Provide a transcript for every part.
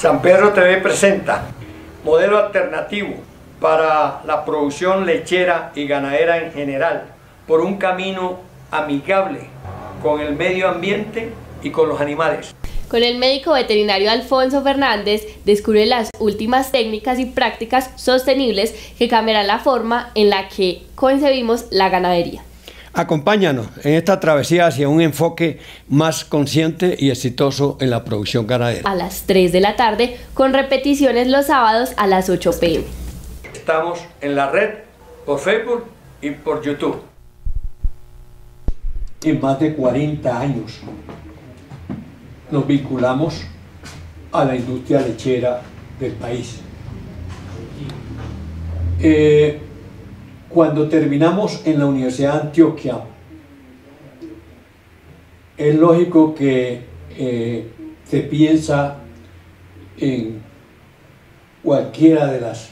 San Pedro TV presenta modelo alternativo para la producción lechera y ganadera en general, por un camino amigable con el medio ambiente y con los animales. Con el médico veterinario Alfonso Fernández descubre las últimas técnicas y prácticas sostenibles que cambiarán la forma en la que concebimos la ganadería. Acompáñanos en esta travesía hacia un enfoque más consciente y exitoso en la producción ganadera. A las 3 de la tarde, con repeticiones los sábados a las 8 p.m. Estamos en la red, por Facebook y por YouTube. En más de 40 años nos vinculamos a la industria lechera del país. Cuando terminamos en la Universidad de Antioquia, es lógico que se piensa en cualquiera de las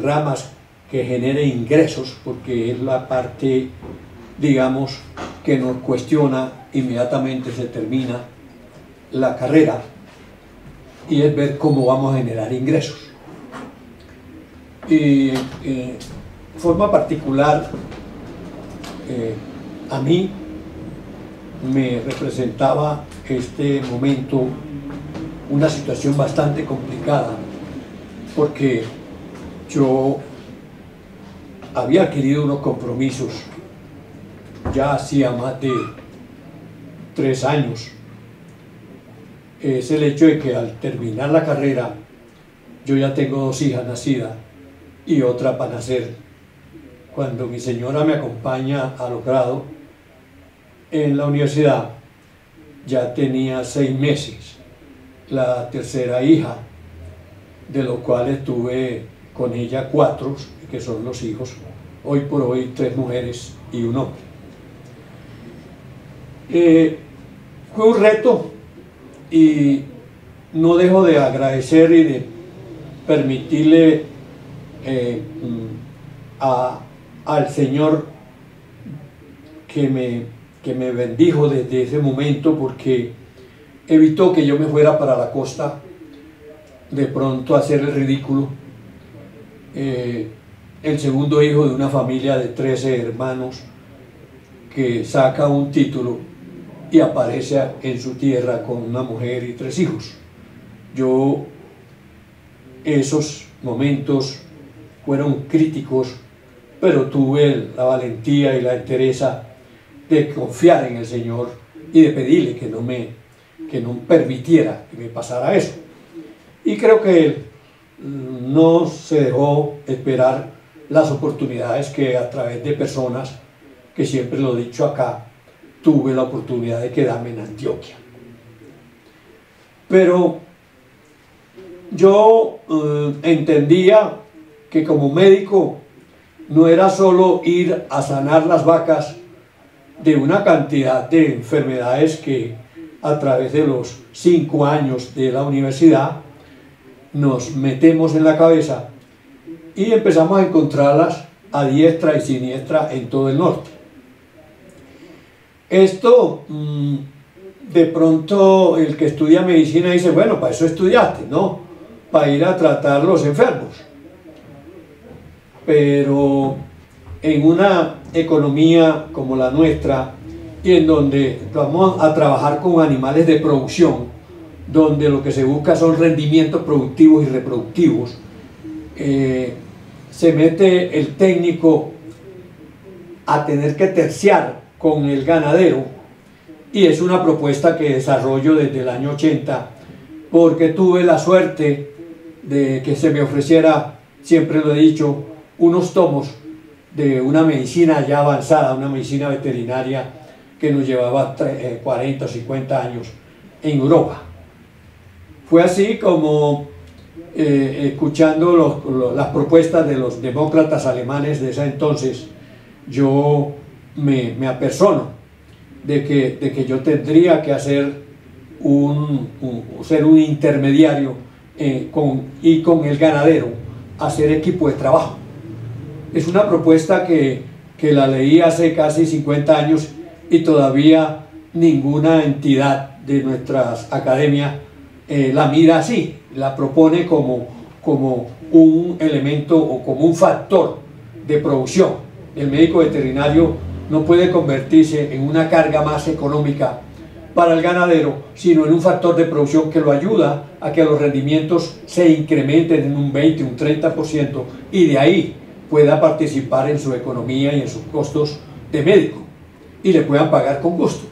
ramas que genere ingresos, porque es la parte, digamos, que nos cuestiona inmediatamente se termina la carrera, y es ver cómo vamos a generar ingresos. Y de forma particular, a mí me representaba este momento una situación bastante complicada, porque yo había adquirido unos compromisos ya hacía más de 3 años. Es el hecho de que al terminar la carrera, yo ya tengo 2 hijas nacidas y otra para nacer. Cuando mi señora me acompaña a los grados en la universidad, ya tenía 6 meses la tercera hija, de los cuales tuve con ella 4, que son los hijos, hoy por hoy 3 mujeres y un hombre. Fue un reto, y no dejo de agradecer y de permitirle al Señor que me bendijo desde ese momento, porque evitó que yo me fuera para la costa de pronto a hacer el ridículo. El segundo hijo de una familia de 13 hermanos que saca un título y aparece en su tierra con una mujer y 3 hijos. Esos momentos fueron críticos, pero tuve la valentía y la entereza de confiar en el Señor y de pedirle que no permitiera que me pasara eso. Y creo que Él no se dejó esperar las oportunidades que, a través de personas, que siempre lo he dicho acá, tuve la oportunidad de quedarme en Antioquia. Pero yo entendía que como médico no era solo ir a sanar las vacas de una cantidad de enfermedades que a través de los 5 años de la universidad nos metemos en la cabeza y empezamos a encontrarlas a diestra y siniestra en todo el norte. Esto, de pronto el que estudia medicina dice, bueno, para eso estudiaste, ¿no? Para ir a tratar los enfermos. Pero en una economía como la nuestra, y en donde vamos a trabajar con animales de producción, donde lo que se busca son rendimientos productivos y reproductivos, se mete el técnico a tener que terciar con el ganadero, y es una propuesta que desarrollo desde el año 80, porque tuve la suerte de que se me ofreciera, siempre lo he dicho, unos tomos de una medicina ya avanzada, una medicina veterinaria que nos llevaba 40 o 50 años en Europa. Fue así como, escuchando las propuestas de los demócratas alemanes de ese entonces, yo me apersono de que yo tendría que hacer ser un intermediario con el ganadero, hacer equipo de trabajo. Es una propuesta que la leí hace casi 50 años y todavía ninguna entidad de nuestras academias la mira así, la propone como un elemento o como un factor de producción. El médico veterinario no puede convertirse en una carga más económica para el ganadero, sino en un factor de producción que lo ayuda a que los rendimientos se incrementen en un 20, un 30% y de ahí pueda participar en su economía y en sus costos de médico y le puedan pagar con gusto.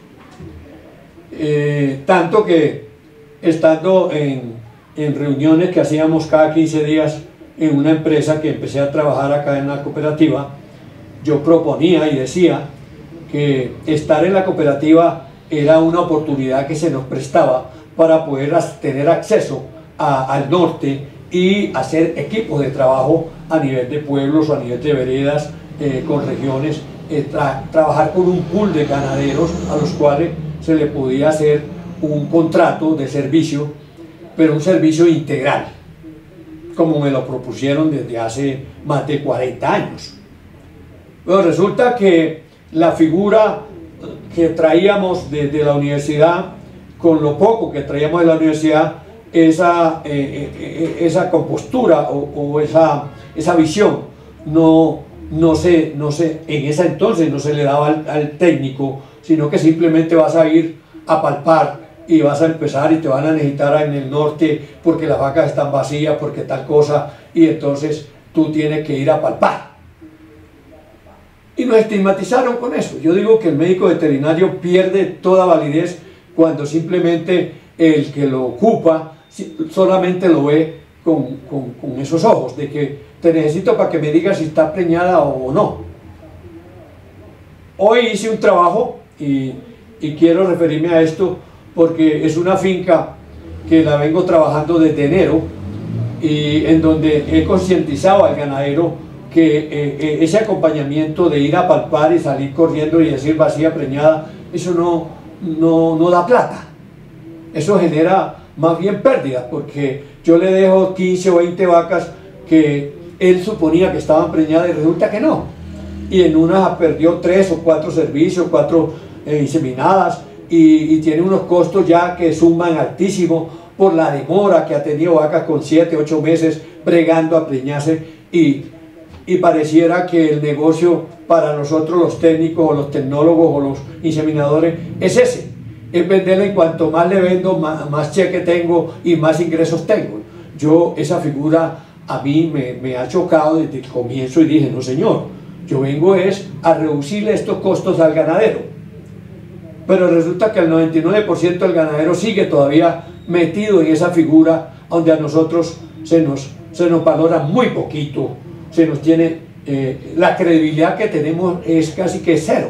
Tanto que estando en reuniones que hacíamos cada 15 días en una empresa que empecé a trabajar acá en la cooperativa, yo proponía y decía que estar en la cooperativa era una oportunidad que se nos prestaba para poder tener acceso al norte y hacer equipos de trabajo a nivel de pueblos o a nivel de veredas, con regiones, trabajar con un pool de ganaderos a los cuales se le podía hacer un contrato de servicio, pero un servicio integral, como me lo propusieron desde hace más de 40 años. Bueno, resulta que la figura que traíamos desde la universidad, con lo poco que traíamos de la universidad, esa compostura o esa visión no se en ese entonces no se le daba al técnico, sino que simplemente vas a ir a palpar y vas a empezar y te van a necesitar en el norte porque las vacas están vacías, porque tal cosa, y entonces tú tienes que ir a palpar. Y nos estigmatizaron con eso. Yo digo que el médico veterinario pierde toda validez cuando simplemente el que lo ocupa solamente lo ve con esos ojos, de que te necesito para que me digas si está preñada o no. Hoy hice un trabajo y quiero referirme a esto porque es una finca que la vengo trabajando desde enero y en donde he concientizado al ganadero que ese acompañamiento de ir a palpar y salir corriendo y decir vacía, preñada, eso no da plata. Eso genera más bien pérdidas, porque yo le dejo 15 o 20 vacas que él suponía que estaban preñadas y resulta que no. Y en unas perdió 3 o 4 servicios, 4 inseminadas y tiene unos costos ya que suman altísimo por la demora que ha tenido vacas con 7, 8 meses bregando a preñarse y pareciera que el negocio para nosotros los técnicos o los tecnólogos o los inseminadores es ese, es venderle y cuanto más le vendo, más cheque tengo y más ingresos tengo. Yo esa figura a mí me ha chocado desde el comienzo y dije, no señor, yo vengo es a reducirle estos costos al ganadero. Pero resulta que el 99% del ganadero sigue todavía metido en esa figura donde a nosotros se nos valora muy poquito, se nos tiene, la credibilidad que tenemos es casi que cero.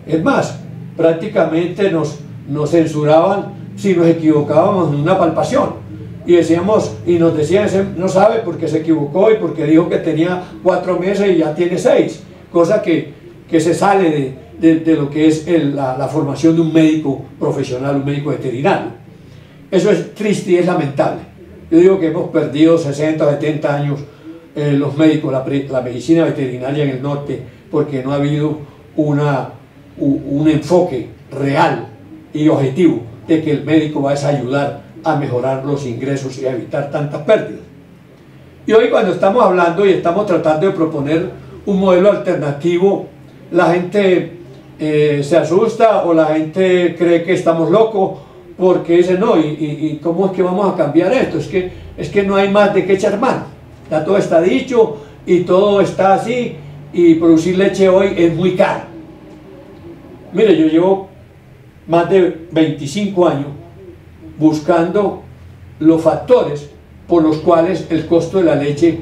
Es más, prácticamente nos censuraban si nos equivocábamos en una palpación y decíamos, y nos decían, no sabe porque se equivocó y porque dijo que tenía 4 meses y ya tiene 6, cosa que se sale de lo que es la formación de un médico profesional, un médico veterinario. Eso es triste y es lamentable. Yo digo que hemos perdido 60 70 años los médicos, la medicina veterinaria en el norte, porque no ha habido un enfoque real y objetivo de que el médico va a ayudar a mejorar los ingresos y a evitar tantas pérdidas. Y hoy cuando estamos hablando y estamos tratando de proponer un modelo alternativo, la gente se asusta o la gente cree que estamos locos porque dice, no, ¿y cómo es que vamos a cambiar esto? Es que no hay más de qué echar mano. Ya todo está dicho y todo está así y producir leche hoy es muy caro. Mire, yo llevo más de 25 años buscando los factores por los cuales el costo de la leche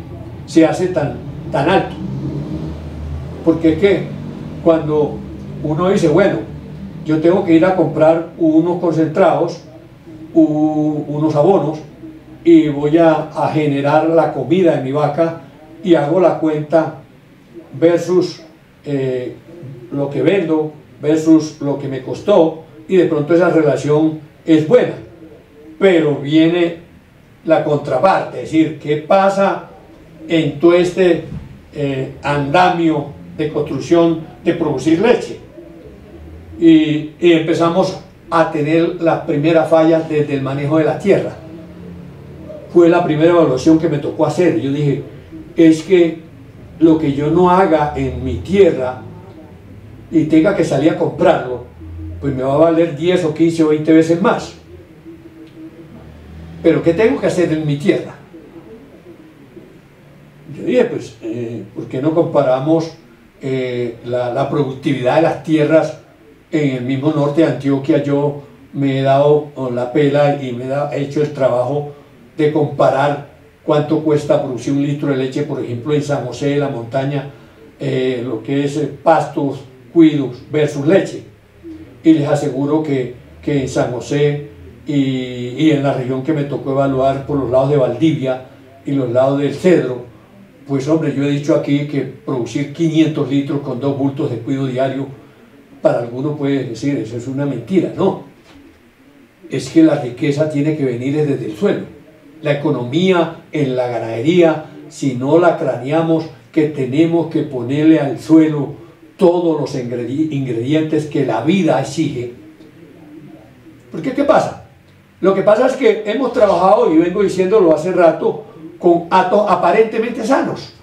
se hace tan alto. Porque es que cuando uno dice, bueno, yo tengo que ir a comprar unos concentrados, unos abonos, y voy a generar la comida de mi vaca y hago la cuenta versus lo que vendo versus lo que me costó y de pronto esa relación es buena, pero viene la contraparte, es decir, ¿qué pasa en todo este andamio de construcción de producir leche? Y empezamos a tener las primeras fallas desde el manejo de la tierra. Fue la primera evaluación que me tocó hacer. Yo dije, es que lo que yo no haga en mi tierra y tenga que salir a comprarlo, pues me va a valer 10 o 15 o 20 veces más. Pero ¿qué tengo que hacer en mi tierra? Yo dije, pues, ¿por qué no comparamos la productividad de las tierras en el mismo norte de Antioquia? Yo me he dado la pela y me he hecho el trabajo de comparar cuánto cuesta producir un litro de leche, por ejemplo, en San José de la Montaña, lo que es pastos, cuidos versus leche. Y les aseguro que en San José y en la región que me tocó evaluar por los lados de Valdivia y los lados del Cedro, pues hombre, yo he dicho aquí que producir 500 litros con 2 bultos de cuido diario, para algunos puede decir, eso es una mentira. No, es que la riqueza tiene que venir desde el suelo. La economía en la ganadería, si no la craneamos, que tenemos que ponerle al suelo todos los ingredientes que la vida exige. Porque ¿qué pasa? Lo que pasa es que hemos trabajado, y vengo diciéndolo hace rato, con actos aparentemente sanos.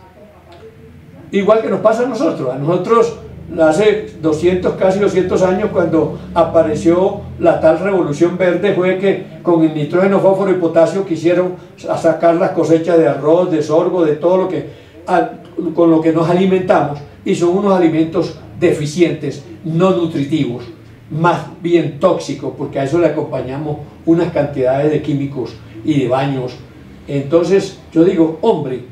Igual que nos pasa a nosotros. A nosotros hace 200, casi 200 años, cuando apareció la tal revolución verde, fue que con el nitrógeno, fósforo y potasio quisieron sacar las cosechas de arroz, de sorgo, de todo lo que, con lo que nos alimentamos, y son unos alimentos deficientes, no nutritivos, más bien tóxicos, porque a eso le acompañamos unas cantidades de químicos y de baños. Entonces yo digo, hombre,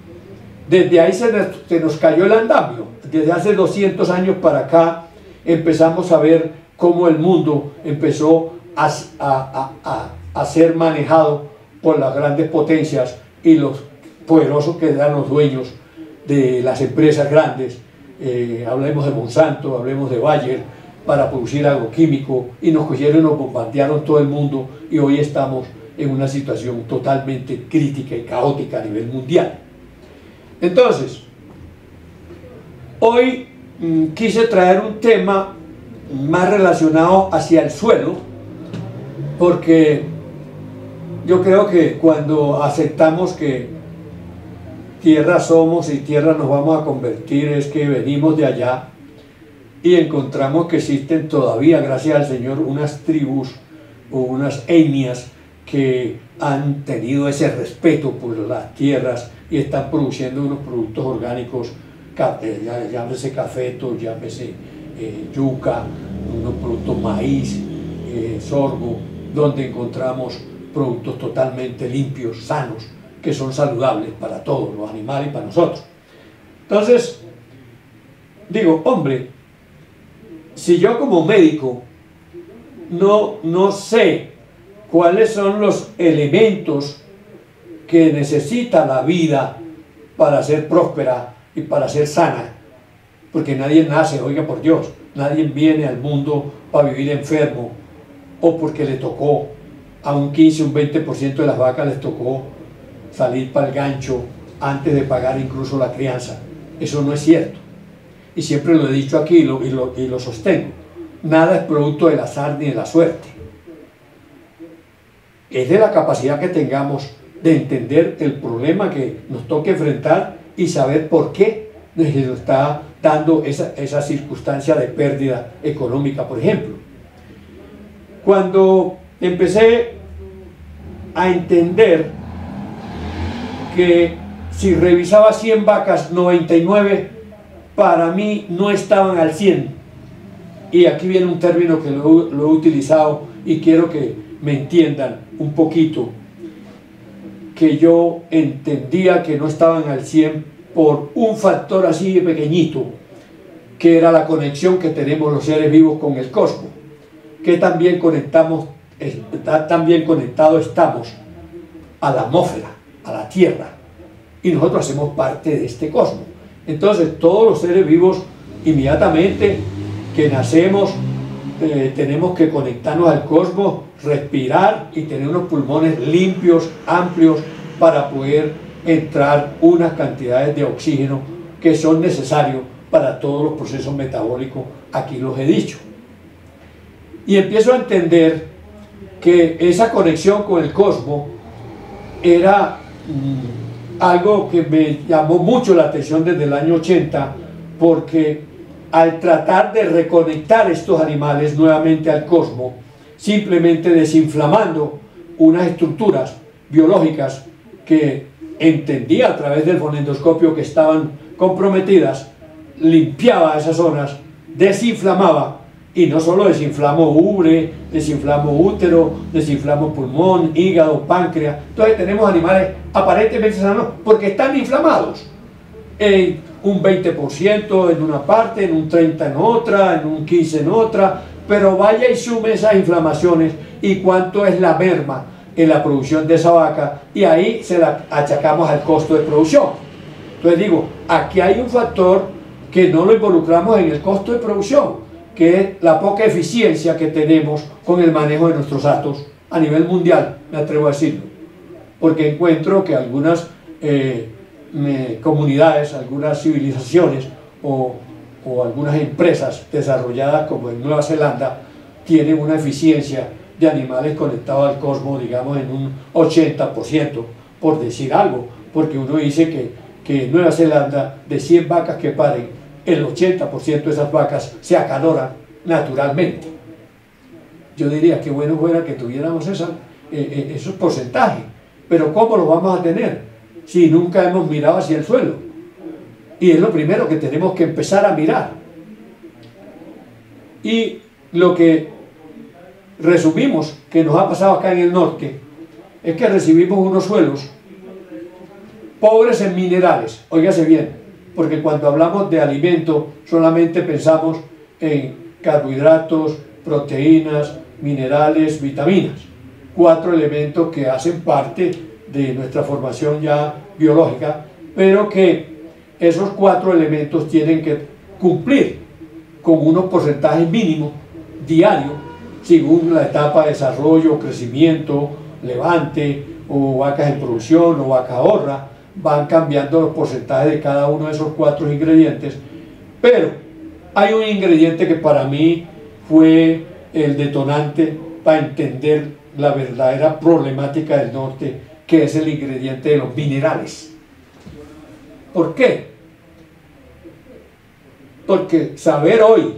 desde ahí se nos cayó el andamio. Desde hace 200 años para acá empezamos a ver cómo el mundo empezó a ser manejado por las grandes potencias y los poderosos que eran los dueños de las empresas grandes. Hablemos de Monsanto, hablemos de Bayer, para producir agroquímico, y nos cogieron y nos bombardearon todo el mundo, y hoy estamos en una situación totalmente crítica y caótica a nivel mundial. Entonces, hoy quise traer un tema más relacionado hacia el suelo, porque yo creo que cuando aceptamos que tierra somos y tierra nos vamos a convertir, es que venimos de allá y encontramos que existen todavía, gracias al Señor, unas tribus o unas etnias que han tenido ese respeto por las tierras y están produciendo unos productos orgánicos, llámese cafeto, llámese yuca, unos productos maíz, sorgo, donde encontramos productos totalmente limpios, sanos, que son saludables para todos, los animales y para nosotros. Entonces, digo, hombre, si yo como médico no sé cuáles son los elementos que necesita la vida para ser próspera y para ser sana, porque nadie nace, oiga por Dios, nadie viene al mundo para vivir enfermo, o porque le tocó a un 15, un 20% de las vacas les tocó salir para el gancho antes de pagar incluso la crianza. Eso no es cierto, y siempre lo he dicho aquí y lo sostengo. Nada es producto del azar ni de la suerte, es de la capacidad que tengamos de entender el problema que nos toca enfrentar y saber por qué nos está dando esa circunstancia de pérdida económica, por ejemplo. Cuando empecé a entender que si revisaba 100 vacas, 99 para mí no estaban al 100, y aquí viene un término que lo he utilizado y quiero que me entiendan un poquito, que yo entendía que no estaban al 100 por un factor así de pequeñito, que era la conexión que tenemos los seres vivos con el cosmos, que también conectados estamos a la atmósfera, a la Tierra, y nosotros hacemos parte de este cosmos. Entonces todos los seres vivos, inmediatamente que nacemos, tenemos que conectarnos al cosmos, respirar y tener unos pulmones limpios, amplios, para poder entrar unas cantidades de oxígeno que son necesarios para todos los procesos metabólicos. Aquí los he dicho. y empiezo a entender que esa conexión con el cosmos era algo que me llamó mucho la atención desde el año 80, porque al tratar de reconectar estos animales nuevamente al cosmos, simplemente desinflamando unas estructuras biológicas que entendía a través del fonendoscopio que estaban comprometidas, limpiaba esas zonas, desinflamaba, y no solo desinflamo ubre, desinflamo útero, desinflamo pulmón, hígado, páncreas. Entonces tenemos animales aparentemente sanos porque están inflamados en un 20% en una parte, en un 30% en otra, en un 15% en otra, pero vaya y sume esas inflamaciones y cuánto es la merma en la producción de esa vaca, y ahí se la achacamos al costo de producción. Entonces digo, aquí hay un factor que no lo involucramos en el costo de producción, que es la poca eficiencia que tenemos con el manejo de nuestros hatos a nivel mundial, me atrevo a decirlo, porque encuentro que algunas comunidades, algunas civilizaciones o algunas empresas desarrolladas como en Nueva Zelanda tienen una eficiencia de animales conectados al cosmos, digamos, en un 80%, por decir algo, porque uno dice que en Nueva Zelanda, de 100 vacas que paren, el 80% de esas vacas se acaloran naturalmente. Yo diría que bueno fuera que tuviéramos esos porcentajes, pero ¿cómo los vamos a tener si nunca hemos mirado hacia el suelo? Y es lo primero que tenemos que empezar a mirar. Y lo que resumimos que nos ha pasado acá en el norte es que recibimos unos suelos pobres en minerales, óigase bien, porque cuando hablamos de alimento solamente pensamos en carbohidratos, proteínas, minerales, vitaminas, 4 elementos que hacen parte de nuestra formación ya biológica, pero que esos 4 elementos tienen que cumplir con unos porcentajes mínimos diarios según la etapa de desarrollo, crecimiento, levante, o vacas en producción o vaca ahorra, van cambiando los porcentajes de cada uno de esos 4 ingredientes. Pero hay un ingrediente que para mí fue el detonante para entender la verdadera problemática del norte, que es el ingrediente de los minerales. ¿Por qué? Porque saber hoy,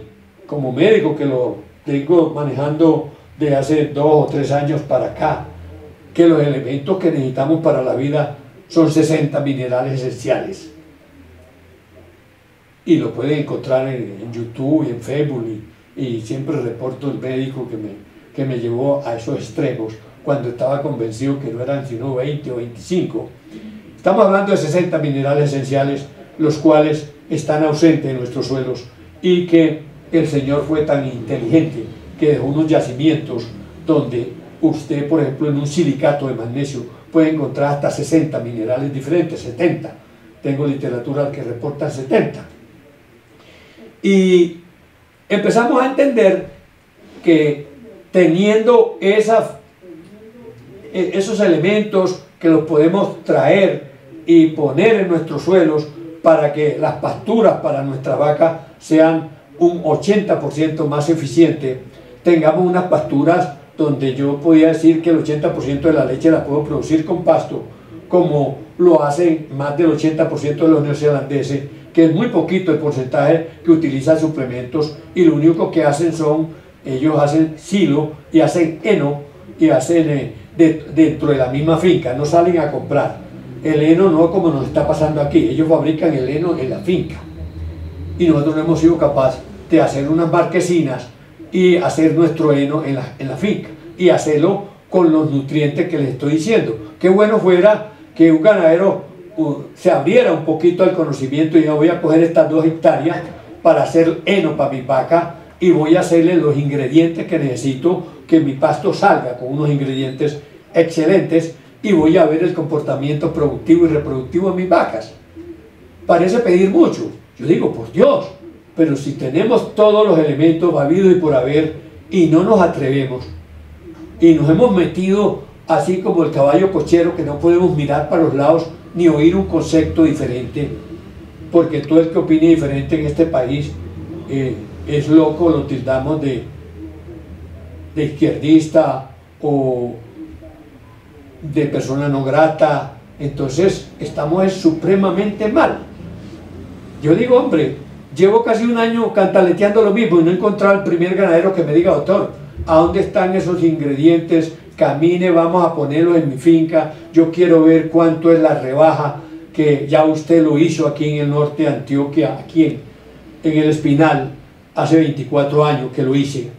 como médico que lo tengo manejando de hace 2 o 3 años para acá, que los elementos que necesitamos para la vida son 60 minerales esenciales. Y lo pueden encontrar en YouTube y en Facebook, y siempre reporto el médico que me llevó a esos extremos cuando estaba convencido que no eran sino 20 o 25. Estamos hablando de 60 minerales esenciales, los cuales están ausentes en nuestros suelos, y que el Señor fue tan inteligente que dejó unos yacimientos donde usted, por ejemplo, en un silicato de magnesio puede encontrar hasta 60 minerales diferentes, 70. Tengo literatura que reporta 70. Y empezamos a entender que teniendo esos elementos que los podemos traer y poner en nuestros suelos para que las pasturas para nuestra vaca sean un 80% más eficientes, tengamos unas pasturas donde yo podía decir que el 80% de la leche la puedo producir con pasto, como lo hacen más del 80% de los neozelandeses, que es muy poquito el porcentaje que utilizan suplementos, y lo único que hacen ellos hacen silo y hacen heno, y hacen dentro de la misma finca, no salen a comprar. El heno no como nos está pasando aquí, ellos fabrican el heno en la finca. Y nosotros no hemos sido capaces de hacer unas marquesinas y hacer nuestro heno en la finca, y hacerlo con los nutrientes que les estoy diciendo. Qué bueno fuera que un ganadero se abriera un poquito al conocimiento y yo voy a coger estas 2 hectáreas para hacer heno para mi vaca, y voy a hacerle los ingredientes que necesito, que mi pasto salga con unos ingredientes excelentes, y voy a ver el comportamiento productivo y reproductivo de mis vacas. Parece pedir mucho, yo digo, por Dios, pero si tenemos todos los elementos habidos y por haber, y no nos atrevemos, y nos hemos metido así como el caballo cochero, que no podemos mirar para los lados ni oír un concepto diferente, porque todo el que opine diferente en este país es loco, lo tildamos de de izquierdista o de persona no grata. Entonces estamos supremamente mal. Yo digo, hombre, llevo casi un año cantaleteando lo mismo y no he encontrado el primer ganadero que me diga, doctor, ¿a dónde están esos ingredientes? Camine, vamos a ponerlos en mi finca, yo quiero ver cuánto es la rebaja, que ya usted lo hizo aquí en el norte de Antioquia, aquí en el Espinal, hace 24 años que lo hice,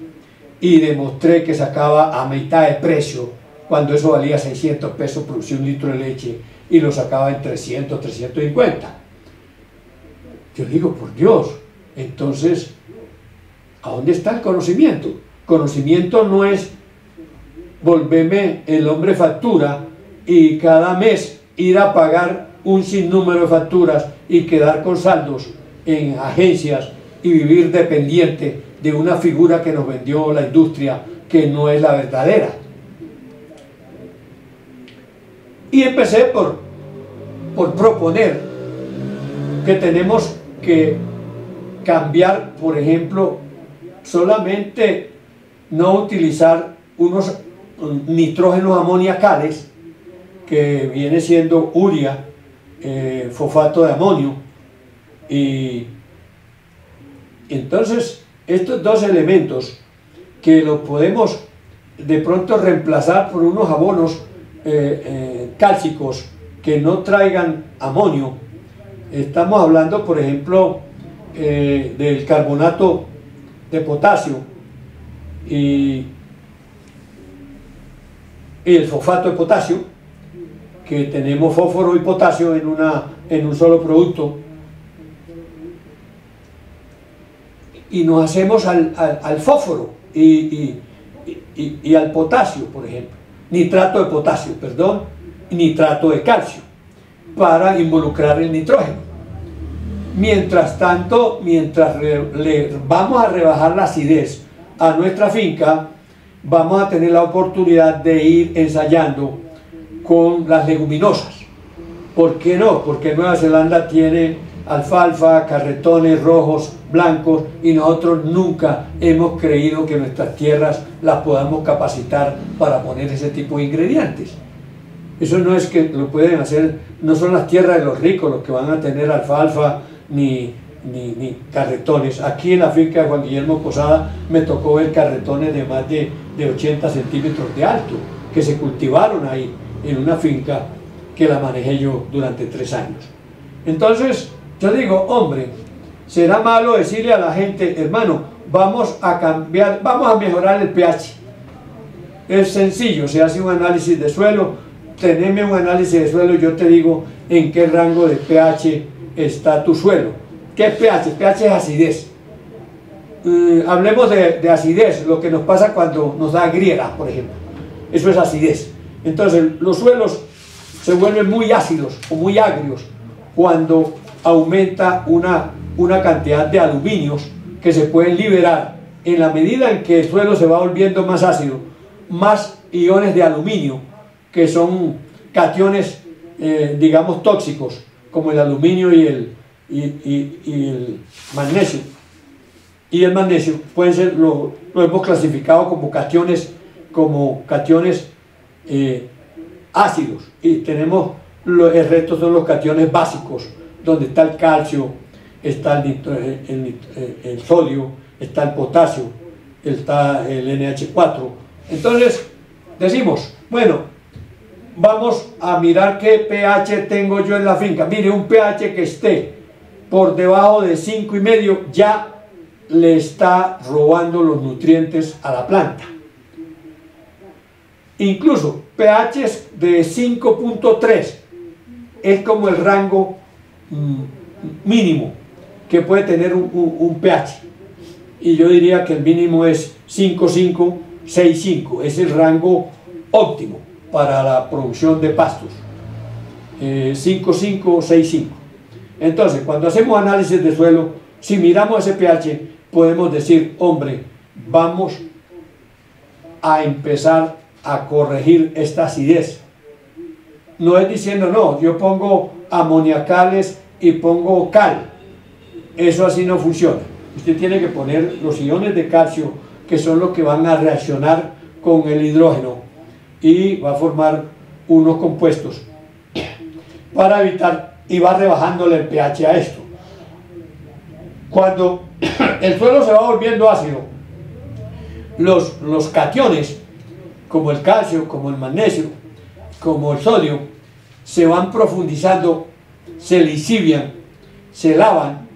y demostré que sacaba a mitad de precio, cuando eso valía 600 pesos producir un litro de leche, y lo sacaba en 300, 350. Yo digo, por Dios, entonces, ¿a dónde está el conocimiento? Conocimiento no es volverme el hombre factura y cada mes ir a pagar un sinnúmero de facturas y quedar con saldos en agencias y vivir dependiente de una figura que nos vendió la industria que no es la verdadera. Y empecé por proponer que tenemos que cambiar, por ejemplo, solamente no utilizar unos nitrógenos amoniacales, que viene siendo urea, fosfato de amonio, y entonces estos dos elementos que los podemos de pronto reemplazar por unos abonos cálcicos que no traigan amonio. Estamos hablando, por ejemplo, del carbonato de potasio y el fosfato de potasio, que tenemos fósforo y potasio en un solo producto, y nos hacemos al fósforo y al potasio, por ejemplo, nitrato de potasio, perdón, y nitrato de calcio, para involucrar el nitrógeno. Mientras tanto, mientras le vamos a rebajar la acidez a nuestra finca, vamos a tener la oportunidad de ir ensayando con las leguminosas. ¿Por qué no? Porque Nueva Zelanda tiene alfalfa, carretones rojos, blancos, y nosotros nunca hemos creído que nuestras tierras las podamos capacitar para poner ese tipo de ingredientes. Eso no es que lo pueden hacer, no son las tierras de los ricos los que van a tener alfalfa ni carretones. Aquí en la finca de Juan Guillermo Posada me tocó ver carretones de más de 80 centímetros de alto, que se cultivaron ahí en una finca que la manejé yo durante 3 años. Entonces yo digo, hombre, será malo decirle a la gente, hermano, vamos a cambiar, vamos a mejorar el pH. Es sencillo, se hace un análisis de suelo, teneme un análisis de suelo y yo te digo en qué rango de pH está tu suelo. ¿Qué es pH? pH es acidez. Hablemos de acidez, lo que nos pasa cuando nos da griegas, por ejemplo. Eso es acidez. Entonces los suelos se vuelven muy ácidos o muy agrios cuando aumenta una cantidad de aluminios que se pueden liberar. En la medida en que el suelo se va volviendo más ácido, más iones de aluminio, que son cationes, digamos, tóxicos, como el aluminio y el magnesio. Y el magnesio pueden ser, lo hemos clasificado como cationes ácidos, y tenemos el resto son los cationes básicos, donde está el calcio, está el sodio, está el potasio, está el NH4. Entonces decimos, bueno, vamos a mirar qué pH tengo yo en la finca. Mire, un pH que esté por debajo de 5,5 ya le está robando los nutrientes a la planta. Incluso pH de 5,3 es como el rango mínimo que puede tener un pH, y yo diría que el mínimo es 5,5, 6,5, es el rango óptimo para la producción de pastos. 5,5, 6,5. Entonces, cuando hacemos análisis de suelo, si miramos ese pH, podemos decir, hombre, vamos a empezar a corregir esta acidez. No es diciendo, no, yo pongo amoniacales y pongo cal. Eso así no funciona. Usted tiene que poner los iones de calcio que son los que van a reaccionar con el hidrógeno y va a formar unos compuestos para evitar, y va rebajándole el pH a esto. Cuando el suelo se va volviendo ácido, los cationes, como el calcio, como el magnesio, como el sodio, se van profundizando, se lisivian, se lavan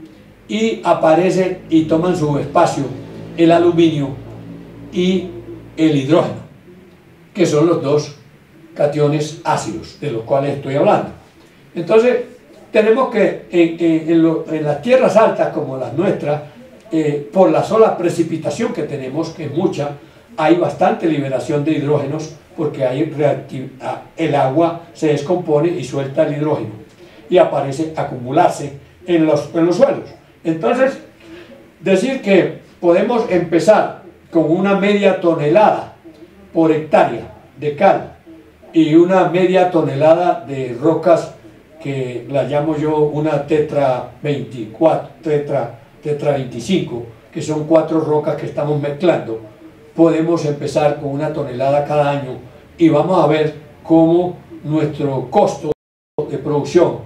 y aparecen y toman su espacio el aluminio y el hidrógeno, que son los dos cationes ácidos de los cuales estoy hablando. Entonces, tenemos que en las tierras altas como las nuestras, por la sola precipitación que tenemos, que es mucha, hay bastante liberación de hidrógenos, porque hay el agua se descompone y suelta el hidrógeno y aparece acumularse en los suelos. Entonces, decir que podemos empezar con una media tonelada por hectárea de cal y una media tonelada de rocas que la llamo yo una tetra 24, tetra 25, que son 4 rocas que estamos mezclando. Podemos empezar con una tonelada cada año y vamos a ver cómo nuestro costo de producción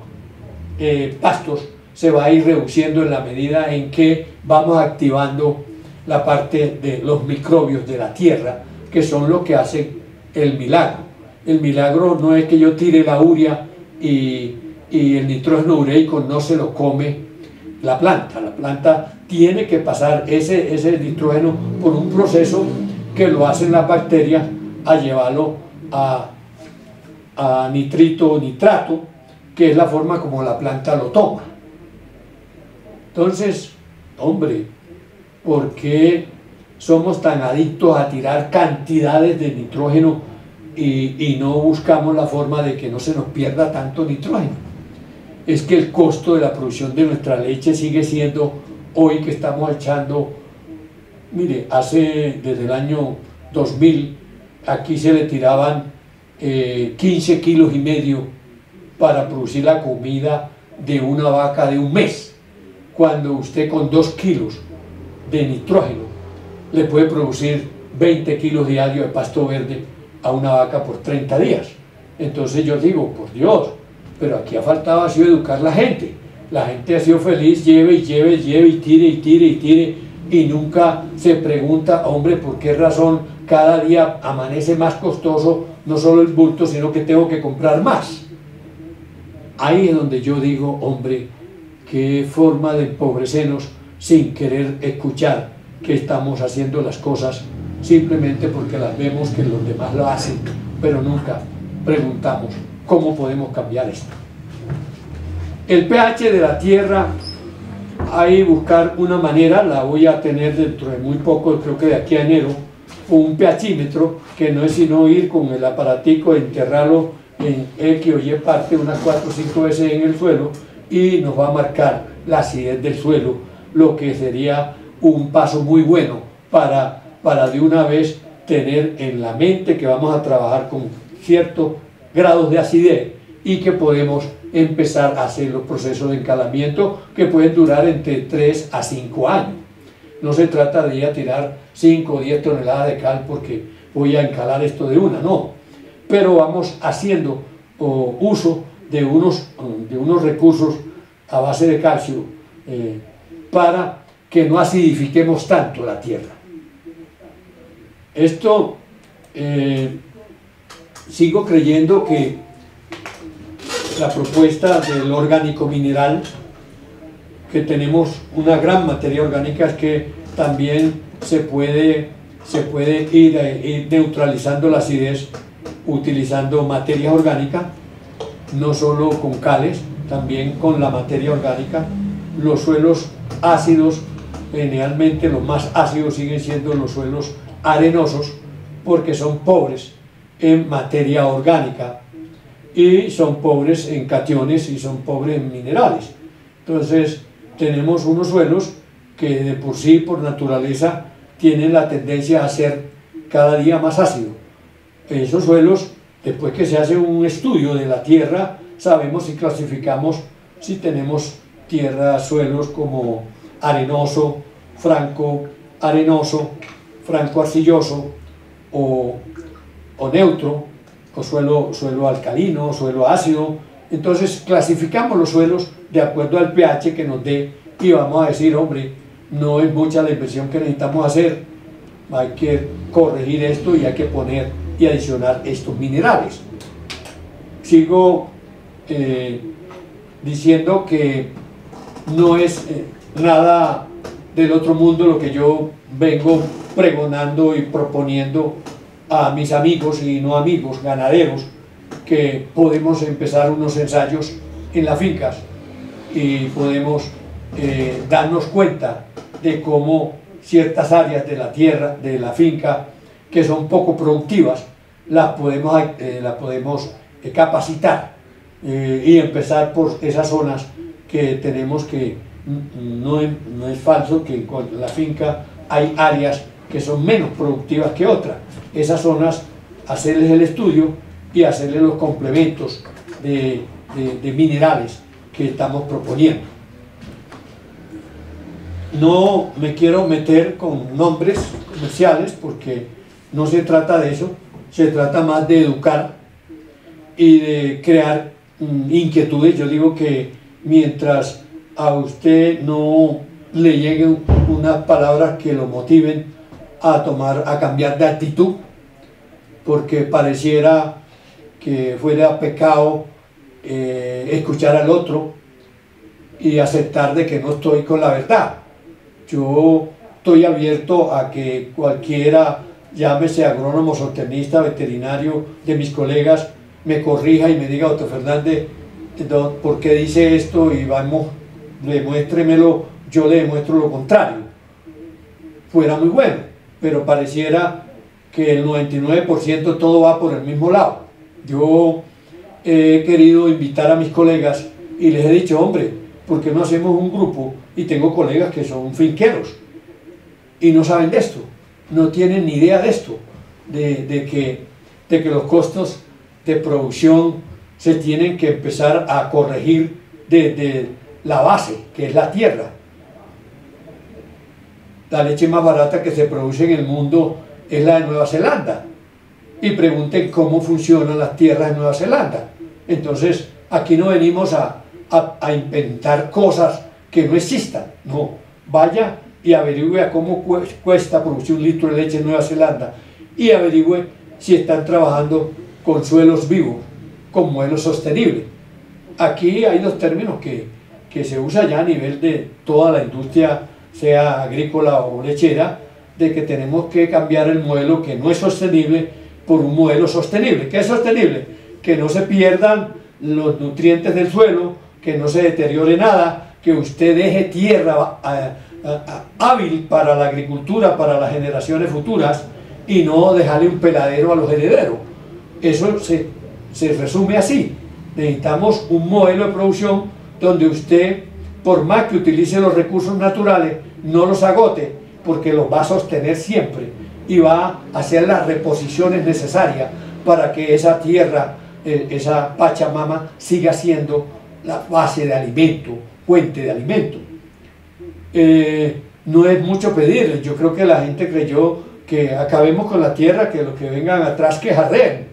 pastos se va a ir reduciendo en la medida en que vamos activando la parte de los microbios de la tierra, que son los que hacen el milagro. El milagro no es que yo tire la urea y el nitrógeno ureico no se lo come la planta tiene que pasar ese nitrógeno por un proceso que lo hacen las bacterias a llevarlo a nitrito o nitrato, que es la forma como la planta lo toma. Entonces, hombre, ¿por qué somos tan adictos a tirar cantidades de nitrógeno y no buscamos la forma de que no se nos pierda tanto nitrógeno? Es que el costo de la producción de nuestra leche sigue siendo, hoy que estamos echando, mire, desde el año 2000, aquí se le tiraban 15 kilos y medio para producir la comida de una vaca de un mes, cuando usted con 2 kilos de nitrógeno le puede producir 20 kilos diarios de pasto verde a una vaca por 30 días. Entonces yo digo, por Dios, pero aquí ha faltado sido educar a la gente. La gente ha sido feliz, lleve y lleve, lleve y tire y tire y tire, y nunca se pregunta, hombre, ¿por qué razón cada día amanece más costoso no solo el bulto, sino que tengo que comprar más? Ahí es donde yo digo, hombre, qué forma de empobrecernos sin querer escuchar que estamos haciendo las cosas simplemente porque las vemos que los demás lo hacen, pero nunca preguntamos cómo podemos cambiar esto. El pH de la tierra, ahí buscar una manera, la voy a tener dentro de muy poco, creo que de aquí a enero, un pHímetro, que no es sino ir con el aparatico, enterrarlo en X o Y parte, unas 4 o 5 veces en el suelo, y nos va a marcar la acidez del suelo, lo que sería un paso muy bueno para de una vez tener en la mente que vamos a trabajar con ciertos grados de acidez y que podemos empezar a hacer los procesos de encalamiento que pueden durar entre 3 a 5 años. No se trata de ir a tirar 5 o 10 toneladas de cal porque voy a encalar esto de una, no. Pero vamos haciendo uso de unos recursos a base de calcio para que no acidifiquemos tanto la tierra. Esto, sigo creyendo que la propuesta del orgánico mineral, que tenemos una gran materia orgánica, es que también se puede ir neutralizando la acidez utilizando materia orgánica, no solo con cales, también con la materia orgánica. Los suelos ácidos, generalmente los más ácidos siguen siendo los suelos arenosos, porque son pobres en materia orgánica y son pobres en cationes y son pobres en minerales. Entonces tenemos unos suelos que de por sí, por naturaleza, tienen la tendencia a ser cada día más ácidos. Esos suelos, después que se hace un estudio de la tierra, sabemos y clasificamos si tenemos tierra, suelos como arenoso, franco, arenoso, franco arcilloso o neutro, o suelo alcalino, suelo ácido. Entonces clasificamos los suelos de acuerdo al pH que nos dé y vamos a decir, hombre, no es mucha la inversión que necesitamos hacer, hay que corregir esto y hay que poner y adicionar estos minerales. Sigo diciendo que no es nada del otro mundo lo que yo vengo pregonando y proponiendo a mis amigos y no amigos, ganaderos, que podemos empezar unos ensayos en las fincas y podemos darnos cuenta de cómo ciertas áreas de la tierra, de la finca, que son poco productivas, las podemos capacitar y empezar por esas zonas que tenemos que, no es falso que en la finca hay áreas que son menos productivas que otras. Esas zonas, hacerles el estudio y hacerles los complementos de minerales que estamos proponiendo. No me quiero meter con nombres comerciales porque no se trata de eso, se trata más de educar y de crear inquietudes. Yo digo que mientras a usted no le lleguen unas palabras que lo motiven a cambiar de actitud, porque pareciera que fuera pecado escuchar al otro y aceptar de que no estoy con la verdad. Yo estoy abierto a que cualquiera, llámese agrónomo, zootecnista, veterinario, de mis colegas, me corrija y me diga, doctor Fernández, ¿por qué dice esto? Y vamos, demuéstremelo, yo le demuestro lo contrario. Fuera muy bueno, pero pareciera que el 99% todo va por el mismo lado. Yo he querido invitar a mis colegas y les he dicho, hombre, ¿por qué no hacemos un grupo? Y tengo colegas que son finqueros y no saben de esto, no tienen ni idea de esto, de que los costos de producción se tienen que empezar a corregir desde la base, que es la tierra. La leche más barata que se produce en el mundo es la de Nueva Zelanda. Y pregunten cómo funcionan las tierras en Nueva Zelanda. Entonces, aquí no venimos a inventar cosas que no existan. No, vaya y averigüe a cómo cuesta producir un litro de leche en Nueva Zelanda y averigüe si están trabajando con suelos vivos, con modelos sostenibles. Aquí hay dos términos que se usa ya a nivel de toda la industria, sea agrícola o lechera, de que tenemos que cambiar el modelo que no es sostenible por un modelo sostenible. ¿Qué es sostenible? Que no se pierdan los nutrientes del suelo, que no se deteriore nada, que usted deje tierra hábil para la agricultura, para las generaciones futuras, y no dejarle un peladero a los herederos. Eso se resume así. Necesitamos un modelo de producción donde usted, por más que utilice los recursos naturales, no los agote, porque los va a sostener siempre y va a hacer las reposiciones necesarias para que esa tierra, esa Pachamama, siga siendo la base de alimento, fuente de alimento. No es mucho pedir. Yo creo que la gente creyó que acabemos con la tierra, que los que vengan atrás que jarreen,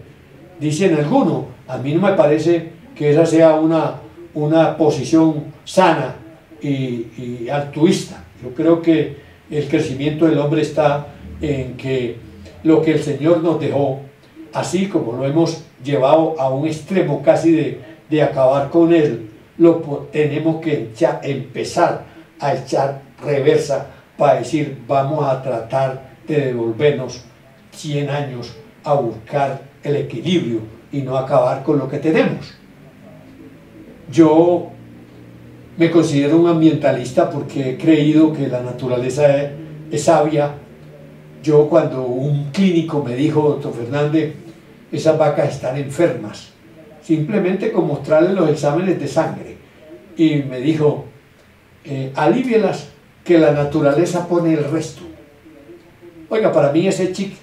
dicen algunos. A mí no me parece que esa sea una posición sana y altruista. Yo creo que el crecimiento del hombre está en que lo que el Señor nos dejó, así como lo hemos llevado a un extremo casi de acabar con él, tenemos que empezar a echar reversa para decir, vamos a tratar de devolvernos 100 años a buscar el equilibrio y no acabar con lo que tenemos. Yo me considero un ambientalista porque he creído que la naturaleza es sabia. Yo, cuando un clínico me dijo, doctor Fernández, esas vacas están enfermas, simplemente con mostrarle los exámenes de sangre, y me dijo, alívielas, que la naturaleza pone el resto. Oiga, para mí ese chic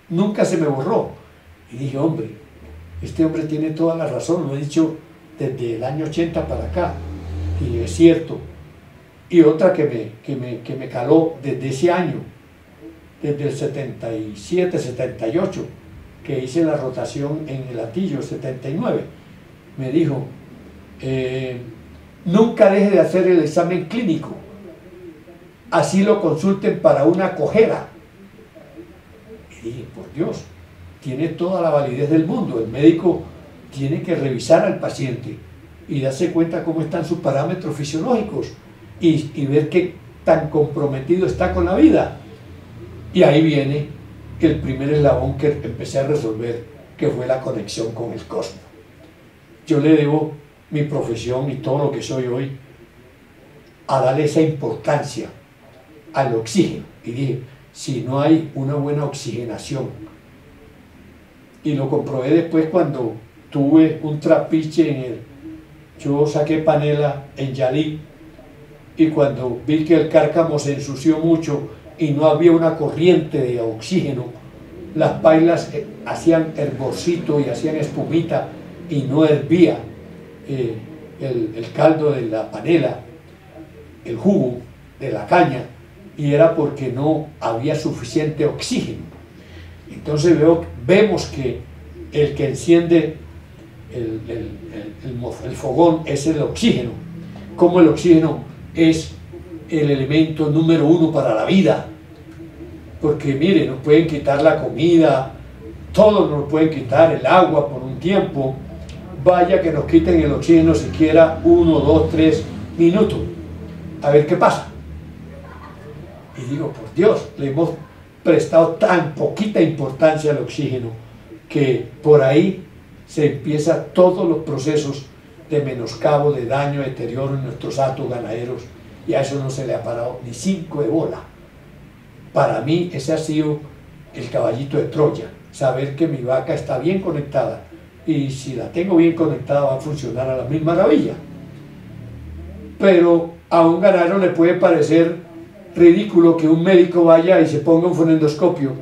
nunca se me borró, y dije, hombre, este hombre tiene toda la razón, lo he dicho desde el año 80 para acá, y es cierto. Y otra que me caló desde ese año, desde el 77, 78, que hice la rotación en el Atillo, 79, me dijo, nunca deje de hacer el examen clínico, así lo consulten para una cojera. Y dije, por Dios, tiene toda la validez del mundo, el médico tiene que revisar al paciente y darse cuenta cómo están sus parámetros fisiológicos y ver qué tan comprometido está con la vida. Y ahí viene el primer eslabón que empecé a resolver, que fue la conexión con el cosmos. Yo le debo mi profesión y todo lo que soy hoy a darle esa importancia al oxígeno. Y dije, si no hay una buena oxigenación, y lo comprobé después cuando tuve un trapiche yo saqué panela en Yalí, y cuando vi que el cárcamo se ensució mucho y no había una corriente de oxígeno, las pailas hacían hervorcito y hacían espumita y no hervía el caldo de la panela, el jugo de la caña, y era porque no había suficiente oxígeno. Entonces vemos que el que enciende el fogón es el oxígeno, como el oxígeno es el elemento número uno para la vida, porque mire, nos pueden quitar la comida, todo nos pueden quitar, el agua por un tiempo, vaya que nos quiten el oxígeno siquiera 1, 2, 3 minutos, a ver qué pasa. Y digo, por Dios, le hemos prestado tan poquita importancia al oxígeno que por ahí se empiezan todos los procesos de menoscabo, de daño, deterioro en nuestros hatos ganaderos, y a eso no se le ha parado ni 5 de bola. Para mí ese ha sido el caballito de Troya, saber que mi vaca está bien conectada, y si la tengo bien conectada va a funcionar a la misma maravilla. Pero a un ganadero le puede parecer ridículo que un médico vaya y se ponga un fonendoscopio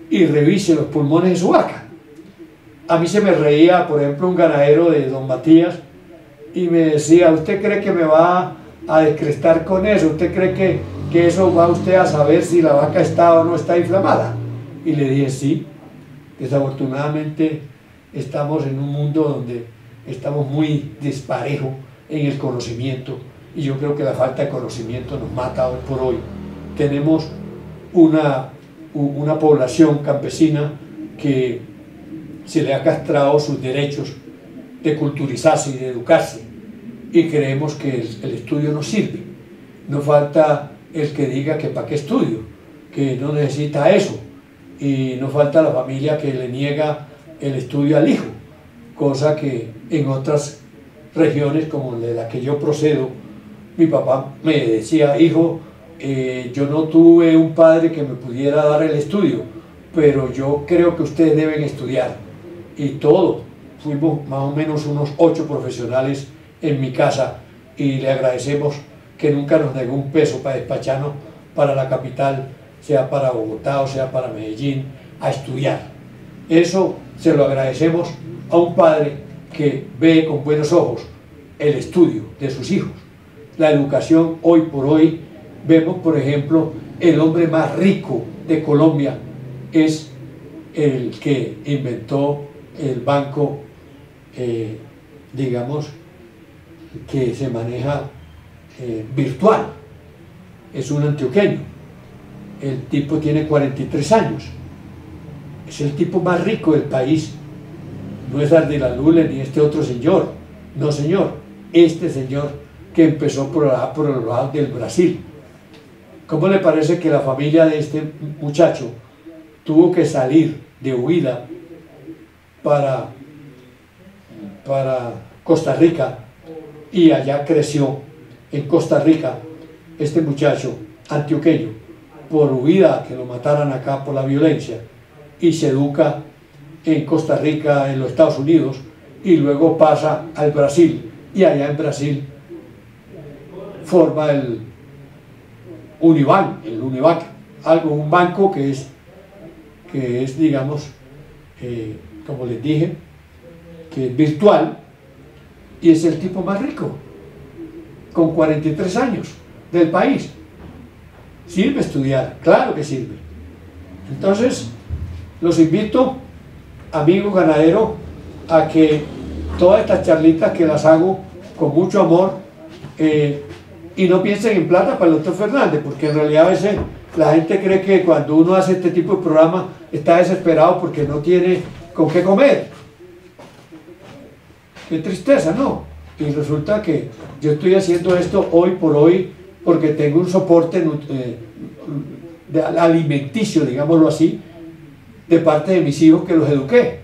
y revise los pulmones de su vaca. A mí se me reía, por ejemplo, un ganadero de Don Matías y me decía, ¿usted cree que me va a descrestar con eso? ¿Usted cree que eso va usted a saber si la vaca está o no está inflamada? Y le dije, sí, desafortunadamente estamos en un mundo donde estamos muy disparejos en el conocimiento, y yo creo que la falta de conocimiento nos mata hoy por hoy. Tenemos una población campesina que se le ha castrado sus derechos de culturizarse y de educarse, y creemos que el estudio no sirve. No falta el que diga que para qué estudio, que no necesita eso, y no falta la familia que le niega el estudio al hijo, cosa que en otras regiones como de la que yo procedo, mi papá me decía, hijo, yo no tuve un padre que me pudiera dar el estudio, pero yo creo que ustedes deben estudiar. Y todo, fuimos más o menos unos 8 profesionales en mi casa, y le agradecemos que nunca nos negó un peso para despacharnos para la capital, sea para Bogotá o sea para Medellín, a estudiar. Eso se lo agradecemos a un padre que ve con buenos ojos el estudio de sus hijos. La educación hoy por hoy, vemos por ejemplo, el hombre más rico de Colombia es el que inventó el banco, digamos, que se maneja virtual, es un antioqueño. El tipo tiene 43 años, es el tipo más rico del país. No es Ardila Lule ni este otro señor, no señor, este señor que empezó por el lado del Brasil. ¿Cómo le parece que la familia de este muchacho tuvo que salir de huida para Costa Rica, y allá creció en Costa Rica este muchacho antioqueño, por huida que lo mataran acá por la violencia, y se educa en Costa Rica, en los Estados Unidos, y luego pasa al Brasil, y allá en Brasil forma el Unibank, un banco que es digamos, como les dije, que es virtual, y es el tipo más rico, con 43 años, del país. ¿Sirve estudiar? Claro que sirve. Entonces, los invito, amigos ganaderos, a que todas estas charlitas que las hago con mucho amor, y no piensen en plata para el doctor Fernández, porque en realidad a veces la gente cree que cuando uno hace este tipo de programa está desesperado porque no tiene con qué comer. Qué tristeza, ¿no? Y resulta que yo estoy haciendo esto hoy por hoy porque tengo un soporte alimenticio, digámoslo así, de parte de mis hijos que los eduqué.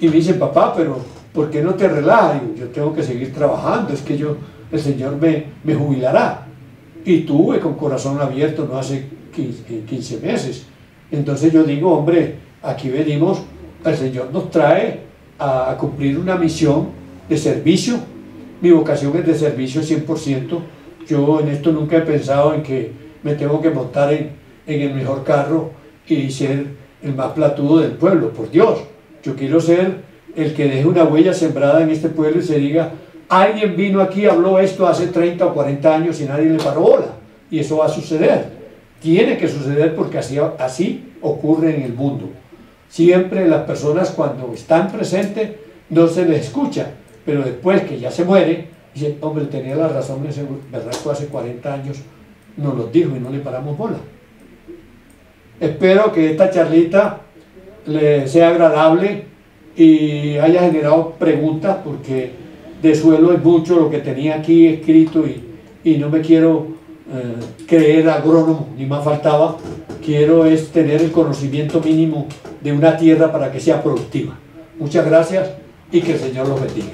Y me dicen, papá, pero ¿por qué no te relajas? Yo tengo que seguir trabajando, es que el Señor me jubilará. Y tuve con corazón abierto no hace 15 meses. Entonces yo digo, hombre, aquí venimos, el Señor nos trae a cumplir una misión de servicio. Mi vocación es de servicio 100%. Yo en esto nunca he pensado en que me tengo que montar en el mejor carro y ser el más platudo del pueblo, por Dios. Yo quiero ser el que deje una huella sembrada en este pueblo y se diga, alguien vino aquí, habló esto hace 30 o 40 años y nadie le paró bola. Y eso va a suceder. Tiene que suceder porque así ocurre en el mundo. Siempre las personas cuando están presentes no se les escucha, pero después que ya se muere, dicen, hombre, tenía la razón, ese berraco hace 40 años nos lo dijo y no le paramos bola. Espero que esta charlita le sea agradable y haya generado preguntas, porque de suelo es mucho lo que tenía aquí escrito y no me quiero creer agrónomo, ni más faltaba. Quiero es tener el conocimiento mínimo de una tierra para que sea productiva. Muchas gracias y que el Señor los bendiga.